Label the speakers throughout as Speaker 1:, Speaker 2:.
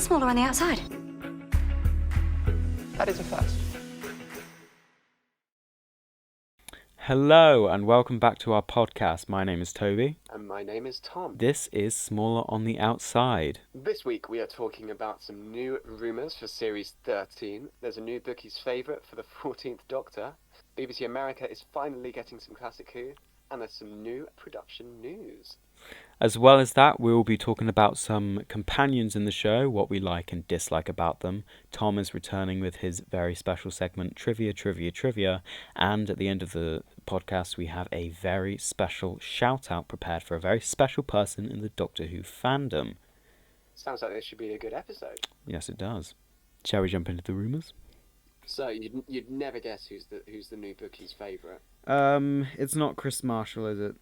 Speaker 1: Smaller on the outside.
Speaker 2: That is a first.
Speaker 3: Hello and welcome back to our podcast. My name is Toby.
Speaker 2: And my name is Tom.
Speaker 3: This is Smaller on the Outside.
Speaker 2: This week we are talking about some new rumours for Series 13. There's a new bookie's favourite for the 14th Doctor. BBC America is finally getting some Classic Who. And there's some new production news.
Speaker 3: As well as that, we will be talking about some companions in the show, what we like and dislike about them. Tom is returning with his very special segment, Trivia, Trivia, Trivia. And at the end of the podcast, we have a very special shout-out prepared for a very special person in the Doctor Who fandom.
Speaker 2: Sounds like this should be a good episode.
Speaker 3: Yes, it does. Shall we jump into the rumours?
Speaker 2: So, you'd never guess who's the new bookie's favourite.
Speaker 3: It's not Chris Marshall, is it?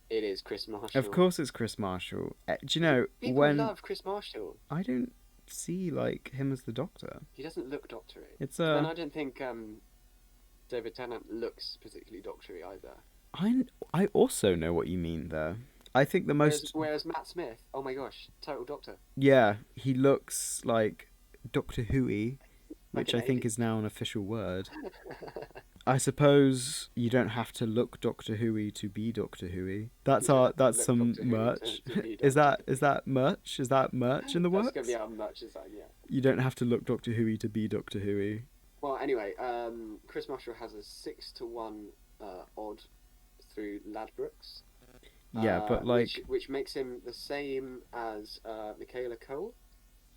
Speaker 2: It is Chris Marshall.
Speaker 3: Of course it's Chris Marshall. Do you know,
Speaker 2: People love Chris Marshall.
Speaker 3: I don't see, him as the Doctor.
Speaker 2: He doesn't look doctory.
Speaker 3: And
Speaker 2: I don't think David Tennant looks particularly doctory either.
Speaker 3: I also know what you mean there. I think the most...
Speaker 2: Whereas Matt Smith, oh my gosh, total Doctor.
Speaker 3: Yeah, he looks like Doctor Who-y, which I think
Speaker 2: alien.
Speaker 3: is now an official word. I suppose you don't have to look Doctor Who-y to be Doctor Who-y. That's some merch. Is that merch? Is that merch in the works?
Speaker 2: That's going to be our merch design, yeah.
Speaker 3: You don't have to look Doctor Who-y to be Doctor Who-y.
Speaker 2: Well, anyway, Chris Marshall has a 6-1 odd through Ladbrokes.
Speaker 3: Yeah, but
Speaker 2: which makes him the same as Michaela Cole.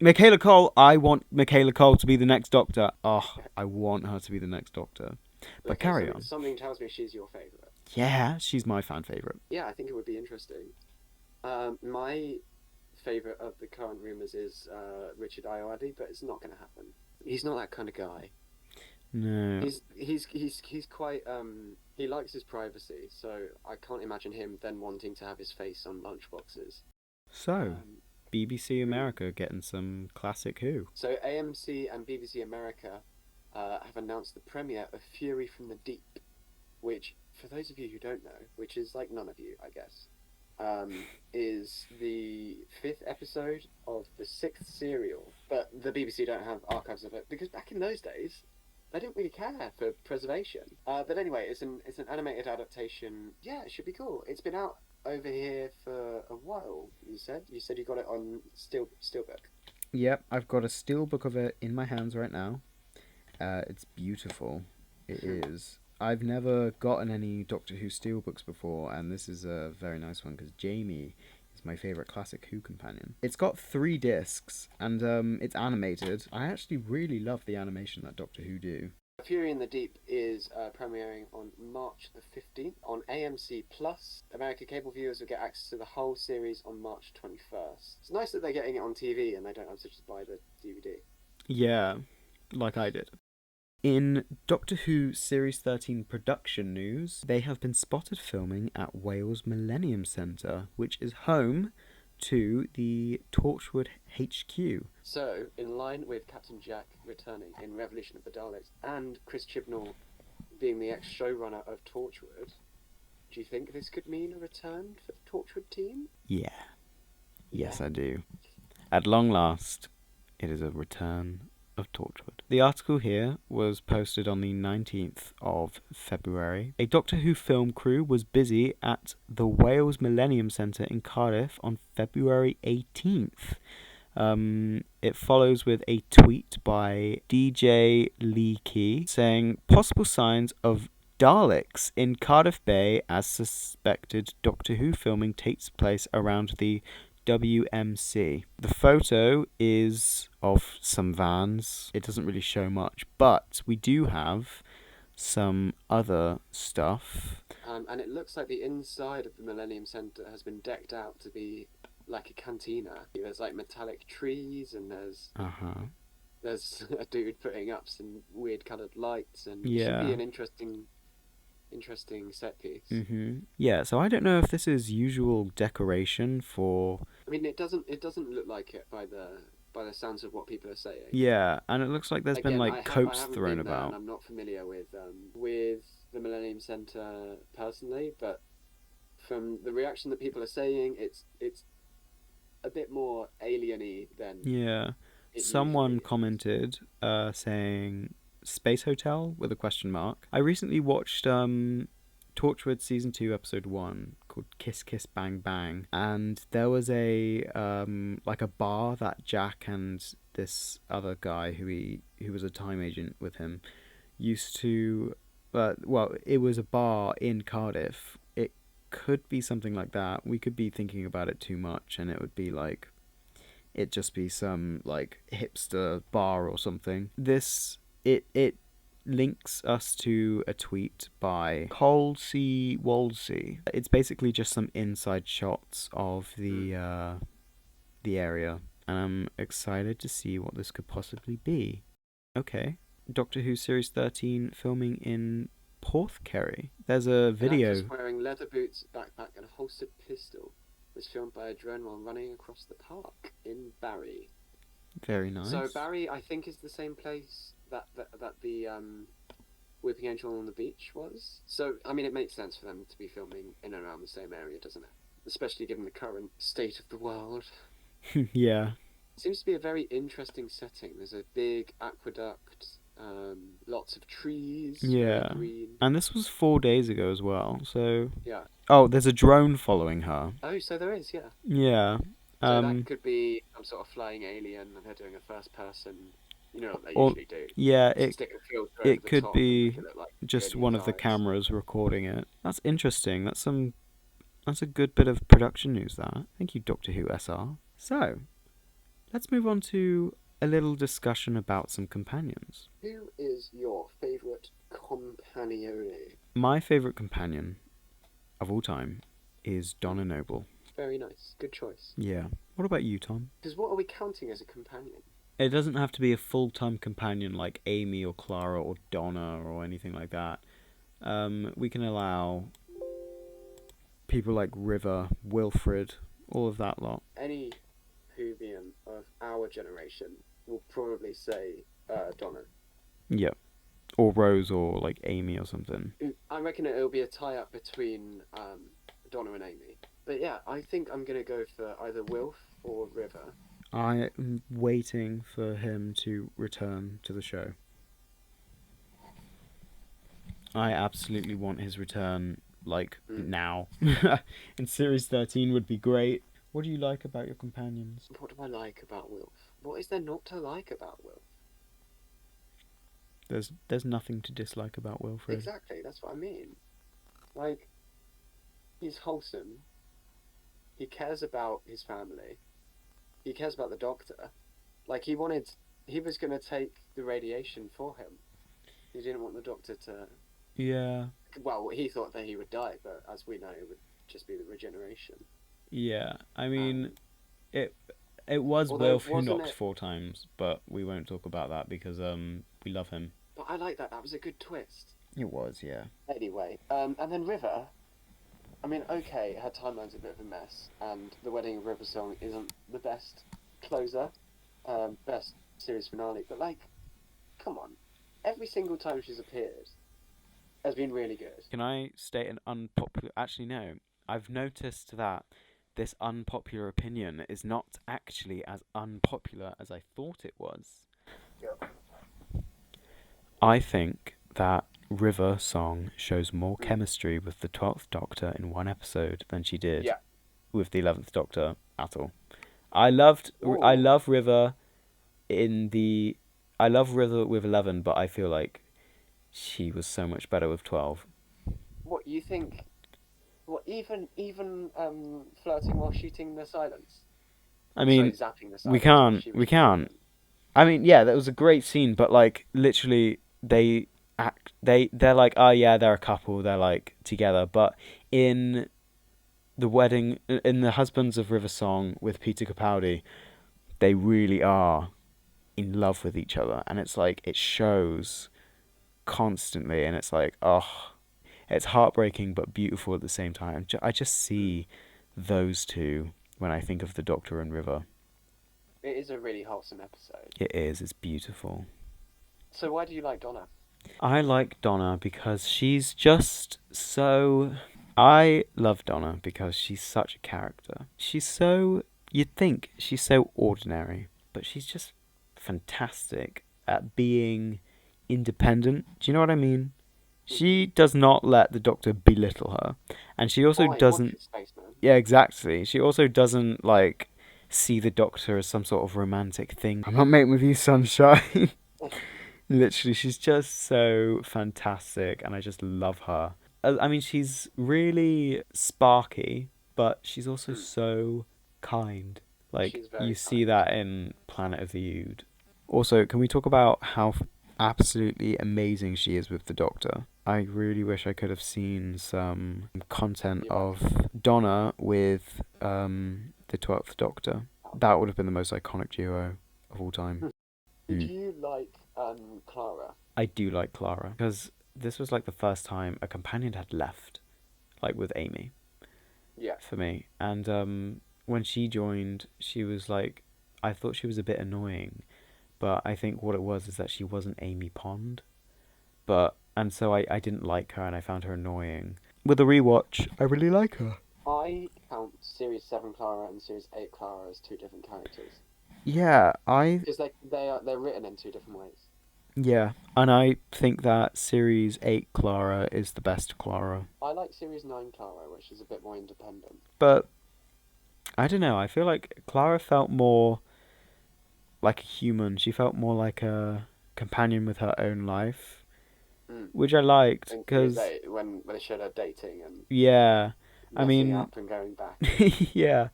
Speaker 3: Michaela Cole, I want Michaela Cole to be the next Doctor. Oh, I want her to be the next Doctor. But
Speaker 2: okay,
Speaker 3: carry on.
Speaker 2: Something tells me she's your favourite.
Speaker 3: Yeah, she's my fan favourite.
Speaker 2: Yeah, I think it would be interesting. My favourite of the current rumours is Richard Ayoade, but it's not going to happen. He's not that kind of guy.
Speaker 3: No.
Speaker 2: He's quite he likes his privacy, so I can't imagine him then wanting to have his face on lunchboxes.
Speaker 3: So, BBC America getting some Classic Who.
Speaker 2: So AMC and BBC America have announced the premiere of Fury from the Deep, which, for those of you who don't know, which is like none of you, I guess, is the 5th episode of the 6th serial. But the BBC don't have archives of it, because back in those days, they didn't really care for preservation. But anyway, it's an animated adaptation. Yeah, it should be cool. It's been out over here for a while, you said you got it on Steelbook.
Speaker 3: Yep, I've got a steelbook of it in my hands right now. It's beautiful. It is. I've never gotten any Doctor Who steelbooks before, and this is a very nice one because Jamie is my favourite Classic Who companion. It's got 3 discs, and it's animated. I actually really love the animation that Doctor Who do.
Speaker 2: Fury in the Deep is premiering on March the 15th on AMC+. American cable viewers will get access to the whole series on March 21st. It's nice that they're getting it on TV and they don't have to just buy the DVD.
Speaker 3: Yeah, like I did. In Doctor Who Series 13 production news, they have been spotted filming at Wales Millennium Centre, which is home to the Torchwood HQ.
Speaker 2: So, in line with Captain Jack returning in Revolution of the Daleks and Chris Chibnall being the ex-showrunner of Torchwood, do you think this could mean a return for the Torchwood team?
Speaker 3: Yeah. Yes, I do. At long last, it is a return of Torchwood. The article here was posted on the 19th of February. A Doctor Who film crew was busy at the Wales Millennium Centre in Cardiff on February 18th. It follows with a tweet by DJ Leakey saying possible signs of Daleks in Cardiff Bay as suspected Doctor Who filming takes place around the WMC. The photo is of some vans. It doesn't really show much, but we do have some other stuff.
Speaker 2: And it looks like the inside of the Millennium Centre has been decked out to be like a cantina. There's like metallic trees and there's a dude putting up some weird coloured lights and it should be an interesting set piece.
Speaker 3: Yeah, so I don't know if this is usual decoration for...
Speaker 2: I mean, it doesn't look like it by the sounds of what people are saying.
Speaker 3: Yeah, and it looks like there's been like copes thrown about.
Speaker 2: And I'm not familiar with the Millennium Centre personally, but from the reaction that people are saying, it's a bit more alien-y than It
Speaker 3: Someone
Speaker 2: usually is.
Speaker 3: commented saying Space Hotel with a question mark. I recently watched Torchwood season 2 episode 1 called Kiss Kiss Bang Bang, and there was a like a bar that Jack and this other guy who was a time agent with him used to well, it was a bar in Cardiff. It could be something like that. We could be thinking about it too much and it would be like it just be some like hipster bar or something. It links us to a tweet by Halsey Wolsey. It's basically just some inside shots of the area, and I'm excited to see what this could possibly be. Okay, Doctor Who Series 13 filming in Porthcurry. There's a
Speaker 2: An
Speaker 3: video.
Speaker 2: actress wearing leather boots, backpack, and a holstered pistol was filmed by a drone while running across the park in Barry.
Speaker 3: Very nice.
Speaker 2: So Barry, I think, is the same place that the Weeping Angel on the Beach was. So I mean, it makes sense for them to be filming in and around the same area, doesn't it? Especially given the current state of the world.
Speaker 3: Yeah.
Speaker 2: Seems to be a very interesting setting. There's a big aqueduct, lots of trees, very
Speaker 3: Yeah.
Speaker 2: green.
Speaker 3: And this was 4 days ago as well, so...
Speaker 2: Yeah.
Speaker 3: Oh, there's a drone following her.
Speaker 2: Oh, so there is, yeah.
Speaker 3: Yeah.
Speaker 2: So that could be some sort of flying alien, and they're doing a first person. You know what they
Speaker 3: Or
Speaker 2: usually do.
Speaker 3: yeah,
Speaker 2: Just stick a filter over
Speaker 3: it
Speaker 2: the
Speaker 3: could
Speaker 2: top and
Speaker 3: be
Speaker 2: make it look like
Speaker 3: just
Speaker 2: alien's
Speaker 3: one of the
Speaker 2: eyes.
Speaker 3: cameras recording it. That's interesting. That's a good bit of production news, that. Thank you, Doctor Who SR. So, let's move on to a little discussion about some companions.
Speaker 2: Who is your favourite companione?
Speaker 3: My favourite companion of all time is Donna Noble.
Speaker 2: Very nice. Good choice.
Speaker 3: Yeah. What about you, Tom?
Speaker 2: Because what are we counting as a companion?
Speaker 3: It doesn't have to be a full-time companion like Amy or Clara or Donna or anything like that. We can allow people like River, Wilfred, all of that lot.
Speaker 2: Any Whovian of our generation will probably say Donna.
Speaker 3: Yep. Or Rose or like Amy or something.
Speaker 2: I reckon it'll be a tie-up between Donna and Amy. But yeah, I think I'm going to go for either Wilf or River.
Speaker 3: I am waiting for him to return to the show. I absolutely want his return, like, now. And Series 13 would be great. What do you like about your companions?
Speaker 2: What do I like about Wilf? What is there not to like about Wilf?
Speaker 3: There's nothing to dislike about Wilfred.
Speaker 2: Exactly, that's what I mean. Like, he's wholesome. He cares about his family. He cares about the Doctor. Like, he was going to take the radiation for him. He didn't want the Doctor to...
Speaker 3: Yeah.
Speaker 2: Well, he thought that he would die, but as we know, it would just be the regeneration.
Speaker 3: Yeah, I mean, it was Wilf who knocked 4 times, but we won't talk about that because we love him.
Speaker 2: But I like that. That was a good twist.
Speaker 3: It was, yeah.
Speaker 2: Anyway, and then River. I mean, okay, her timeline's a bit of a mess, and the Wedding of River song isn't the best closer, best series finale, but like, come on. Every single time she's appeared has been really good.
Speaker 3: Can I state an unpopular... Actually, no. I've noticed that this unpopular opinion is not actually as unpopular as I thought it was.
Speaker 2: Yeah.
Speaker 3: I think that River song shows more chemistry with the 12th Doctor in one episode than she did with the 11th Doctor at all. I love River I love River with 11, but I feel like she was so much better with 12.
Speaker 2: What, you think... What, even flirting while shooting the silence?
Speaker 3: I mean,
Speaker 2: Sorry, zapping the silence.
Speaker 3: we can't. I mean, yeah, that was a great scene, but like, literally, they're like, oh yeah, they're a couple, they're like together, but in the Husbands of River song with Peter Capaldi, they really are in love with each other, and it's like, it shows constantly, and it's like, oh, it's heartbreaking but beautiful at the same time. I just see those two when I think of the Doctor and River.
Speaker 2: It is a really wholesome episode.
Speaker 3: It is, it's beautiful.
Speaker 2: So why do you like Donna?
Speaker 3: I like Donna because she's just so... I love Donna because she's such a character. She's so... You'd think she's so ordinary, but she's just fantastic at being independent. Do you know what I mean?
Speaker 2: Mhm.
Speaker 3: She does not let the Doctor belittle her, and she also
Speaker 2: Why? Watch
Speaker 3: doesn't.
Speaker 2: your space, man.
Speaker 3: Yeah, exactly. She also doesn't like see the Doctor as some sort of romantic thing. I'm not mating with you, sunshine. Literally, she's just so fantastic, and I just love her. I mean, she's really sparky, but she's also
Speaker 2: Mm.
Speaker 3: so kind. Like,
Speaker 2: She's
Speaker 3: you
Speaker 2: very
Speaker 3: see
Speaker 2: kind.
Speaker 3: that in Planet of the Ood. Also, can we talk about how absolutely amazing she is with the Doctor? I really wish I could have seen some content
Speaker 2: You like her?
Speaker 3: of Donna with the 12th Doctor.
Speaker 2: Oh.
Speaker 3: That would have been the most iconic duo of all time.
Speaker 2: Did
Speaker 3: Mm.
Speaker 2: you like Clara?
Speaker 3: I do like Clara because this was like the first time a companion had left, like with Amy,
Speaker 2: Yeah.
Speaker 3: for me. And when she joined, she was like, I thought she was a bit annoying, but I think what it was is that she wasn't Amy Pond. And so I didn't like her and I found her annoying. With a rewatch, I really like her.
Speaker 2: I count Series 7 Clara and Series 8 Clara as two different characters.
Speaker 3: Yeah,
Speaker 2: Because they're written in two different ways.
Speaker 3: yeah, and I think that Series 8 Clara is the best Clara.
Speaker 2: I like Series 9 Clara, which is a bit more independent.
Speaker 3: But I don't know, I feel like Clara felt more like a human. She felt more like a companion with her own life,
Speaker 2: Mm.
Speaker 3: which I liked
Speaker 2: In Series
Speaker 3: because
Speaker 2: 8, when they showed her dating and
Speaker 3: yeah, I
Speaker 2: messing
Speaker 3: mean,
Speaker 2: up and going back. And...
Speaker 3: yeah,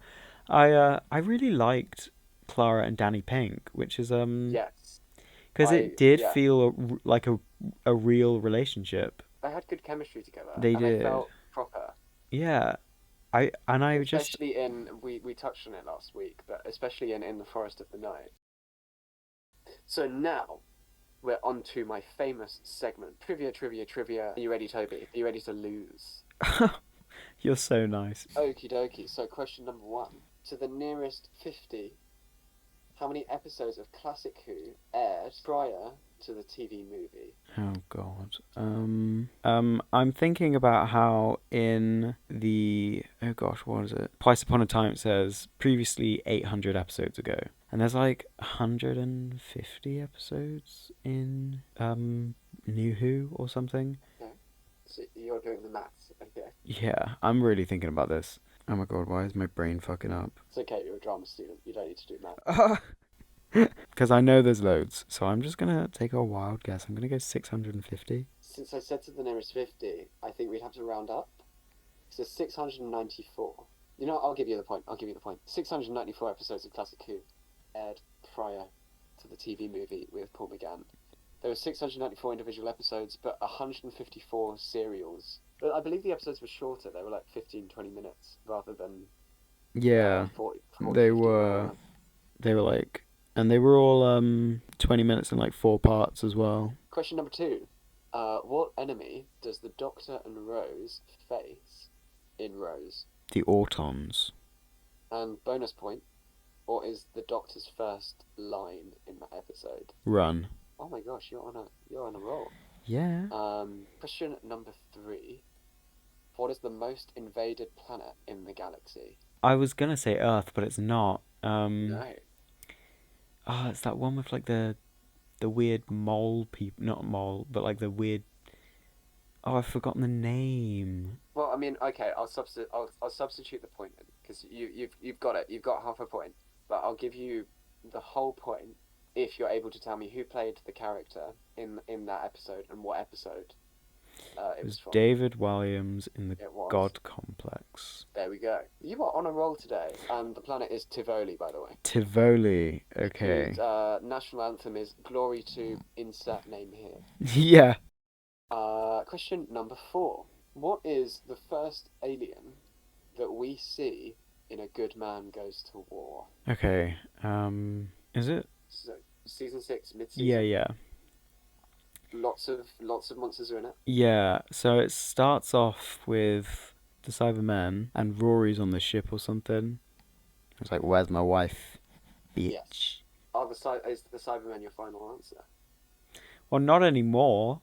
Speaker 3: I really liked Clara and Danny Pink, which is
Speaker 2: Yes.
Speaker 3: because it did
Speaker 2: Yeah.
Speaker 3: feel like a real relationship.
Speaker 2: They had good chemistry together
Speaker 3: They
Speaker 2: and they
Speaker 3: did.
Speaker 2: felt proper.
Speaker 3: Yeah. I just
Speaker 2: Especially we touched on it last week, but especially in the Forest of the Night. So now we're on to my famous segment. Trivia, trivia, trivia. Are you ready, Toby? Are you ready to lose?
Speaker 3: you're so nice.
Speaker 2: Okie dokie. So question number one. To the nearest 50, how many episodes of Classic Who aired prior to the TV movie?
Speaker 3: Oh God. I'm thinking about how in the oh gosh, what is it? Twice Upon a Time it says previously 800 episodes ago, and there's like 150 episodes in New Who or something.
Speaker 2: Okay. So you're doing the maths. Okay.
Speaker 3: Yeah, I'm really thinking about this. Oh my God, why is my brain fucking up?
Speaker 2: It's okay. You're a drama student. You don't need to do maths.
Speaker 3: Because I know there's loads, so I'm just gonna take a wild guess. I'm gonna go 650.
Speaker 2: Since I said to the nearest 50, I think we'd have to round up. So 694. You know, I'll give you the point. I'll give you the point. 694 episodes of Classic Who aired prior to the TV movie with Paul McGann. There were 694 individual episodes, but 154 serials. But I believe the episodes were shorter. They were like 15, 20 minutes rather than
Speaker 3: Yeah,
Speaker 2: 40,
Speaker 3: they
Speaker 2: 50
Speaker 3: were.
Speaker 2: hour.
Speaker 3: They were like, and they were all 20 minutes in like 4 parts as well.
Speaker 2: Question number two. What enemy does the Doctor and Rose face in Rose?
Speaker 3: The Autons.
Speaker 2: And bonus point, what is the Doctor's first line in that episode?
Speaker 3: Run.
Speaker 2: Oh my gosh, you're on a roll.
Speaker 3: Yeah.
Speaker 2: Question number three. What is the most invaded planet in the galaxy?
Speaker 3: I was gonna say Earth, but it's not.
Speaker 2: No.
Speaker 3: It's that one with like the weird mole people, not mole, but like the weird. Oh, I've forgotten the name.
Speaker 2: Well, I mean, okay, I'll substitute the point because you've got it. You've got half a point, but I'll give you the whole point if you're able to tell me who played the character in that episode and what episode
Speaker 3: It
Speaker 2: it
Speaker 3: was
Speaker 2: was from.
Speaker 3: David Williams in the
Speaker 2: It was.
Speaker 3: God Complex.
Speaker 2: There we go. You are on a roll today. The planet is Tivoli, by the way.
Speaker 3: Tivoli. Okay.
Speaker 2: Whose national anthem is "Glory to insert name here."
Speaker 3: Yeah.
Speaker 2: Question number four. What is the first alien that we see in A Good Man Goes to War?
Speaker 3: Okay. Is it?
Speaker 2: So, season 6,
Speaker 3: Yeah,
Speaker 2: mid-season.
Speaker 3: yeah.
Speaker 2: Lots of monsters are in it.
Speaker 3: Yeah, so it starts off with the Cybermen and Rory's on the ship or something. It's like, where's my wife, bitch?
Speaker 2: Yes. Is the Cybermen your final answer?
Speaker 3: Well, not anymore.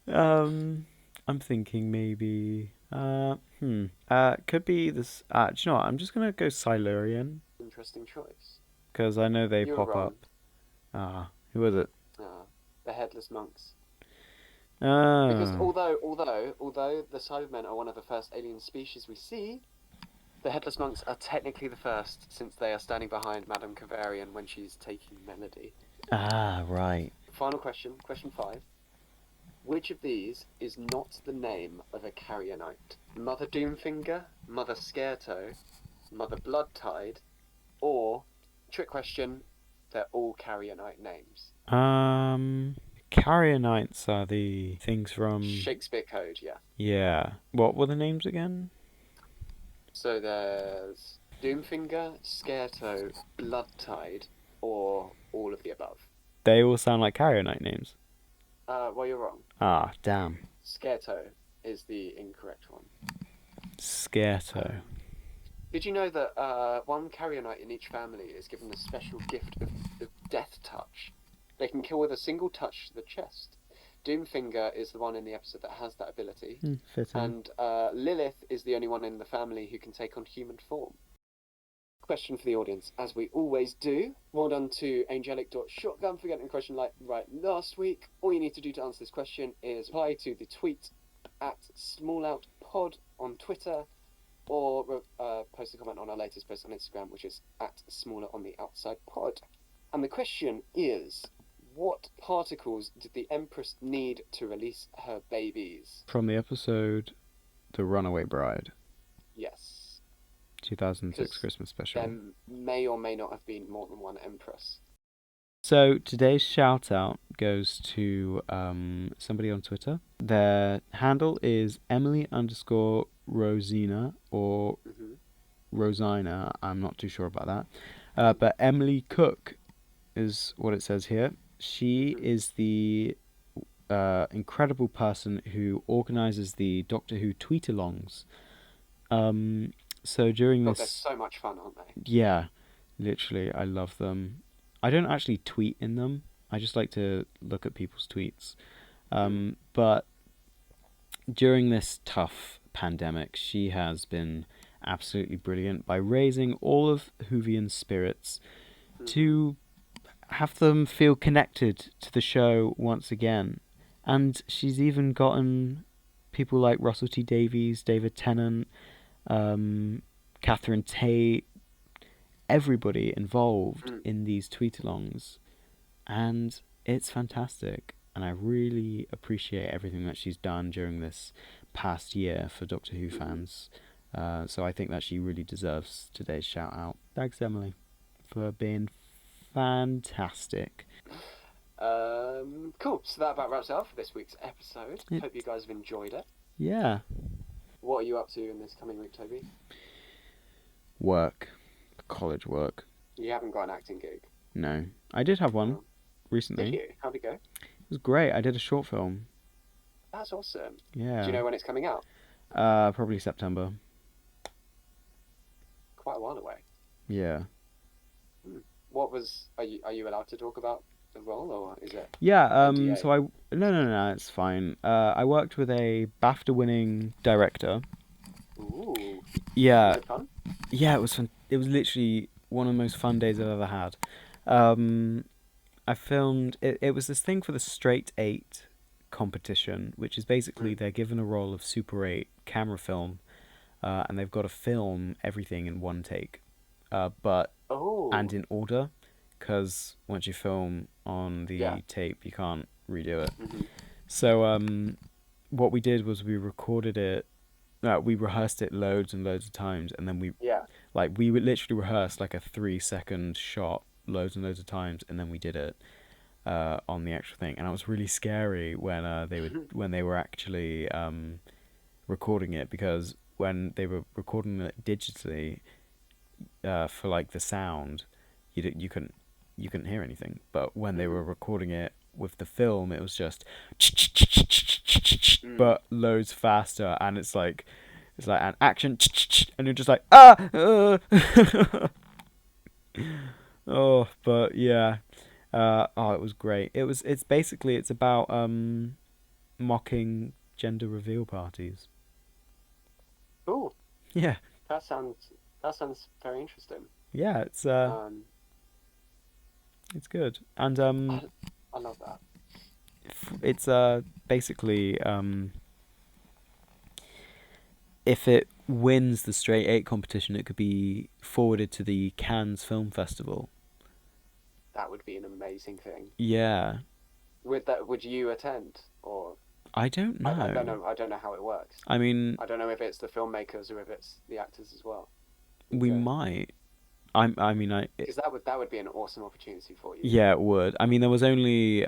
Speaker 3: I'm thinking maybe. Could be this. Do you know what? I'm just gonna go Silurian.
Speaker 2: Interesting choice.
Speaker 3: Because I know they
Speaker 2: You're
Speaker 3: pop
Speaker 2: wrong.
Speaker 3: up. Ah, who was it?
Speaker 2: The headless monks. Because
Speaker 3: Oh.
Speaker 2: although the Cybermen are one of the first alien species we see, the headless monks are technically the first, since they are standing behind Madame Kavarian when she's taking Melody.
Speaker 3: Ah, right.
Speaker 2: Final question, question 5. Which of these is not the name of a Carrionite? Mother Doomfinger, Mother Scaretoe, Mother Bloodtide, or, trick question, they're all Carrionite names.
Speaker 3: Carrionites are the things from...
Speaker 2: Shakespeare Code, yeah.
Speaker 3: Yeah. What were the names again?
Speaker 2: So there's Doomfinger, Scaretoe, Bloodtide, or all of the above.
Speaker 3: They all sound like Carrionite names.
Speaker 2: Well, you're wrong.
Speaker 3: Ah, damn.
Speaker 2: Scaretoe is the incorrect one.
Speaker 3: Scareto.
Speaker 2: Did you know that one Carrionite in each family is given the special gift of the Death Touch? They can kill with a single touch to the chest. Doomfinger is the one in the episode that has that ability.
Speaker 3: Fitting.
Speaker 2: And Lilith is the only one in the family who can take on human form. Question for the audience, as we always do. Well done to Angelic.Shotgun for getting the question right last week. All you need to do to answer this question is reply to the tweet at SmalloutPod on Twitter, or post a comment on our latest post on Instagram, which is at SmallerOnTheOutsidePod. And the question is, what particles did the Empress need to release her babies?
Speaker 3: From the episode The Runaway Bride.
Speaker 2: Yes.
Speaker 3: 2006 Christmas special.
Speaker 2: There may or may not have been more than one Empress.
Speaker 3: So today's shout out goes to somebody on Twitter. Their handle is Emily_Rosina or Rosina. I'm not too sure about that. But Emily Cook is what it says here. She is the incredible person who organises the Doctor Who tweet-alongs. So during this...
Speaker 2: They're so much fun, aren't they?
Speaker 3: Yeah, literally, I love them. I don't actually tweet in them. I just like to look at people's tweets. But during this tough pandemic, she has been absolutely brilliant by raising all of Whovian spirits to have them feel connected to the show once again. And she's even gotten people like Russell T Davies, David Tennant, Catherine Tate, everybody involved in these tweet-alongs, and it's fantastic, and I really appreciate everything that she's done during this past year for Doctor Who fans. So I think that she really deserves today's shout out. Thanks, Emily, for being fantastic.
Speaker 2: Cool, so that about wraps it up for this week's episode. Hope you guys have enjoyed it.
Speaker 3: Yeah.
Speaker 2: What are you up to in this coming week, Toby?
Speaker 3: Work. College work.
Speaker 2: You haven't got an acting gig?
Speaker 3: No. I did have one recently.
Speaker 2: Did you? How'd it go?
Speaker 3: It was great. I did a short film.
Speaker 2: That's awesome.
Speaker 3: Yeah.
Speaker 2: Do you know when it's coming out?
Speaker 3: Probably September.
Speaker 2: Quite a while away.
Speaker 3: Yeah.
Speaker 2: What was... Are you allowed to talk about the role, or is it...
Speaker 3: Yeah,
Speaker 2: NDA?
Speaker 3: so No, it's fine. I worked with a BAFTA-winning director.
Speaker 2: Ooh.
Speaker 3: Yeah.
Speaker 2: Was it fun?
Speaker 3: Yeah, it was fun. It was literally one of the most fun days I've ever had. I filmed... It was this thing for the Straight 8 competition, which is basically they're given a roll of Super 8 camera film, and they've got to film everything in one take. And in order, because once you film on the tape, you can't redo it. So what we did was we recorded it. We rehearsed it loads and loads of times, and then we would literally rehearse like a 3-second shot loads and loads of times, and then we did it on the actual thing. And it was really scary when they were actually recording it, because when they were recording it digitally for like the sound, you couldn't hear anything. But when they were recording it with the film, it was just but loads faster, and it's like an action and you're just like oh, but yeah. It was great. It's about mocking gender reveal parties.
Speaker 2: Cool.
Speaker 3: Yeah.
Speaker 2: That sounds very interesting.
Speaker 3: Yeah, it's It's good, and
Speaker 2: I love that.
Speaker 3: it's basically if it wins the Straight 8 competition, it could be forwarded to the Cannes Film Festival.
Speaker 2: That would be an amazing thing.
Speaker 3: Yeah,
Speaker 2: Would you attend, or
Speaker 3: I don't know.
Speaker 2: I don't know. I don't know how it works.
Speaker 3: I mean,
Speaker 2: I don't know if it's the filmmakers or if it's the actors as well.
Speaker 3: we
Speaker 2: Okay.
Speaker 3: might.
Speaker 2: Because that would be an awesome opportunity for you.
Speaker 3: Yeah, it would. I mean, there was only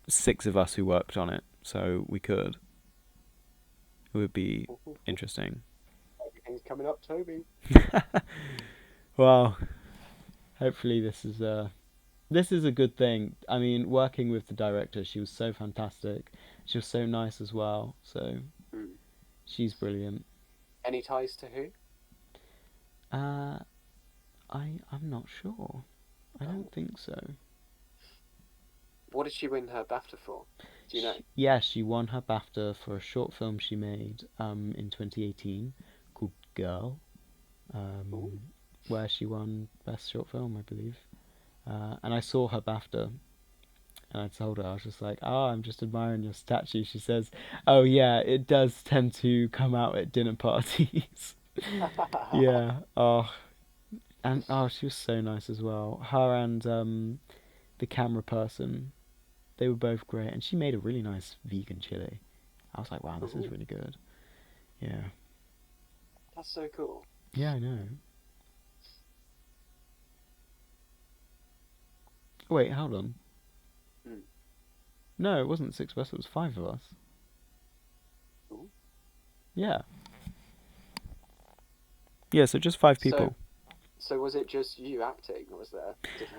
Speaker 3: 6 of us who worked on it, so we could. It would be interesting.
Speaker 2: Everything's coming up, Toby.
Speaker 3: Well, hopefully this is a good thing. I mean, working with the director, she was so fantastic. She was so nice as well. So
Speaker 2: Mm.
Speaker 3: she's brilliant.
Speaker 2: Any ties to who?
Speaker 3: I'm not sure. I don't think so.
Speaker 2: What did she win her BAFTA for? Do you know?
Speaker 3: Yeah, she won her BAFTA for a short film she made in 2018 called Girl,
Speaker 2: Ooh.
Speaker 3: where she won Best Short Film, I believe. And I saw her BAFTA, and I told her, I was just like, I'm just admiring your statue. She says, oh yeah, it does tend to come out at dinner parties. Yeah. And she was so nice as well. Her and the camera person, they were both great, and she made a really nice vegan chili. I was like, wow, this is
Speaker 2: Ooh.
Speaker 3: really good. Yeah.
Speaker 2: That's so cool.
Speaker 3: Yeah, I know. Wait, hold on.
Speaker 2: Mm.
Speaker 3: No, it wasn't 6 of us, it was 5 of us.
Speaker 2: Ooh.
Speaker 3: Yeah. Yeah, so just 5 people.
Speaker 2: So was it just you acting, or was there? Did you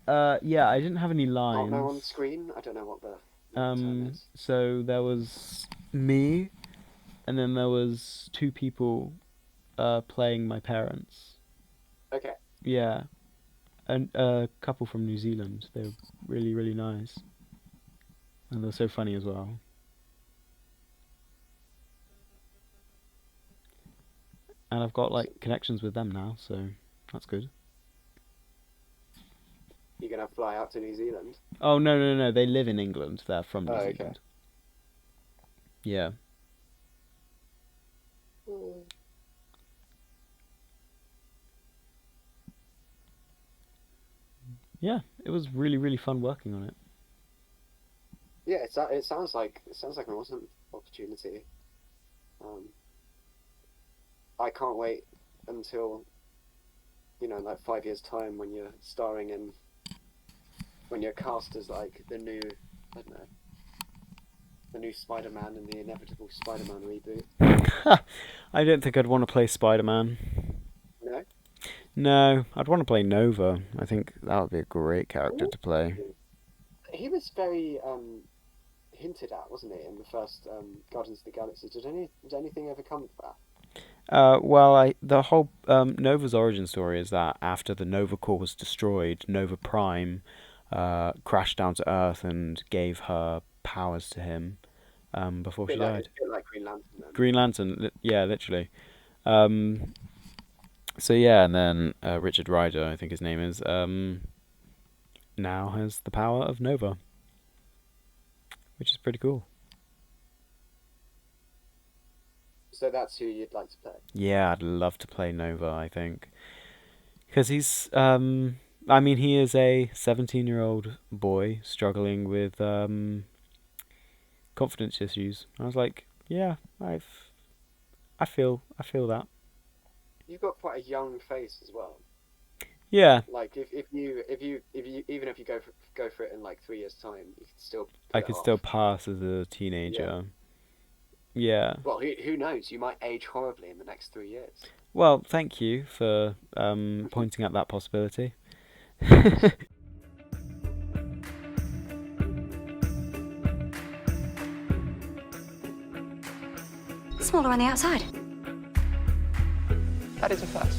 Speaker 2: have
Speaker 3: Yeah, I didn't have any lines.
Speaker 2: partner on screen? I don't know what the term is.
Speaker 3: So there was me, and then there was 2 people playing my parents.
Speaker 2: Okay.
Speaker 3: Yeah. And a couple from New Zealand. They were really, really nice. And they were so funny as well. And I've got like connections with them now, so that's good.
Speaker 2: You're gonna fly out to New Zealand?
Speaker 3: Oh no, they live in England. They're from New
Speaker 2: Oh,
Speaker 3: Zealand.
Speaker 2: okay.
Speaker 3: Yeah. Yeah, it was really, really fun working on it.
Speaker 2: Yeah, it sounds like an awesome opportunity. Um, I can't wait until like 5 years time when you're starring in when you're cast as like the new I don't know the new Spider-Man in the inevitable Spider-Man reboot.
Speaker 3: I don't think I'd want to play Spider-Man.
Speaker 2: No,
Speaker 3: No, I'd want to play Nova. I think that would be a great character to play.
Speaker 2: he was very hinted at, wasn't he, in the first Guardians of the Galaxy? Did anything ever come of that?
Speaker 3: Well, the whole Nova's origin story is that after the Nova Corps was destroyed, Nova Prime crashed down to Earth and gave her powers to him before she died.
Speaker 2: A bit like Green Lantern then.
Speaker 3: Green Lantern, yeah, literally. So yeah, and then Richard Rider, I think his name is, now has the power of Nova, which is pretty cool.
Speaker 2: So that's who you'd like to play.
Speaker 3: Yeah, I'd love to play Nova, I think. Because he's, he is a 17-year-old boy struggling with confidence issues. I was like, yeah, I feel that.
Speaker 2: You've got quite a young face as well.
Speaker 3: Yeah,
Speaker 2: Like if you even if you go for it in like 3 years time, you can still
Speaker 3: I
Speaker 2: pull it
Speaker 3: could
Speaker 2: off.
Speaker 3: still pass as a teenager. Yeah.
Speaker 2: Well, who knows? You might age horribly in the next 3 years.
Speaker 3: Well, thank you for pointing out that possibility.
Speaker 1: Smaller on the outside.
Speaker 2: That is a first.